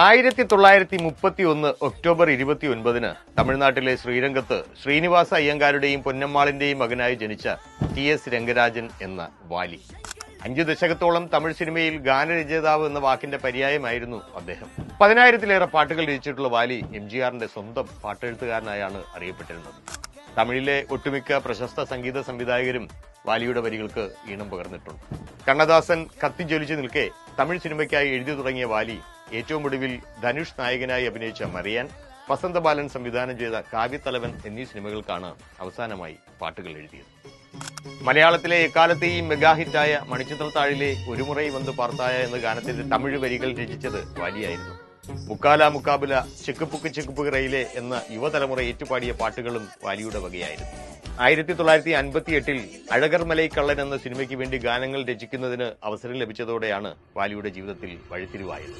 1931 October 29 തമിഴ്നാട്ടിലെ ശ്രീരംഗത്ത് ശ്രീനിവാസ അയ്യങ്കാരുടെയും പൊന്നമ്മാളിന്റെയും മകനായി ജനിച്ച ടി.എസ്. രംഗരാജൻ എന്ന വാലി. 5 ദശകത്തോളം തമിഴ് സിനിമയിൽ ഗാനരചയിതാവ് എന്ന വാക്കിന്റെ പര്യായമായിരുന്നു അദ്ദേഹം. 10,000-ലേറെ പാട്ടുകൾ രചിച്ചിട്ടുള്ള വാലി എംജിആറിന്റെ സ്വന്തം പാട്ടെഴുത്തുകാരനായാണ് അറിയപ്പെട്ടിരുന്നത്. തമിഴിലെ ഒട്ടുമിക്ക പ്രശസ്ത സംഗീത സംവിധായകരും വാലിയുടെ വരികൾക്ക് ഈണം പകർന്നിട്ടുണ്ട്. കണ്ണദാസൻ കത്തിജ്വലിച്ചു നിൽക്കെ തമിഴ് സിനിമയ്ക്കായി എഴുതി തുടങ്ങിയ വാലി ഏറ്റവും ഒടുവിൽ ധനുഷ് നായകനായി അഭിനയിച്ച മറിയാൻ, വസന്തബാലൻ സംവിധാനം ചെയ്ത കാവ്യത്തലവൻ എന്നീ സിനിമകൾക്കാണ് അവസാനമായി പാട്ടുകൾ എഴുതിയത്. മലയാളത്തിലെ എക്കാലത്തെയും മെഗാഹിറ്റായ മണിച്ചിത്രത്താഴിലെ ഒരു മുറൈ വന്ന് പാർത്തായ എന്ന ഗാനത്തിന്റെ തമിഴ് വരികൾ രചിച്ചത് വാലിയായിരുന്നു. മുക്കാല മുക്കാബുല, ചെക്കുപ്പുക്ക് ചെക്കുപ്പുക്ക് റയിലെ എന്ന യുവതലമുറ ഏറ്റുപാടിയ പാട്ടുകളും വാലിയുടെ വകയായിരുന്നു. 1958 അഴകർമലൈ കള്ളൻ എന്ന സിനിമയ്ക്ക് വേണ്ടി ഗാനങ്ങൾ രചിക്കുന്നതിന് അവസരം ലഭിച്ചതോടെയാണ് വാലിയുടെ ജീവിതത്തിൽ വഴിത്തിരിവായത്.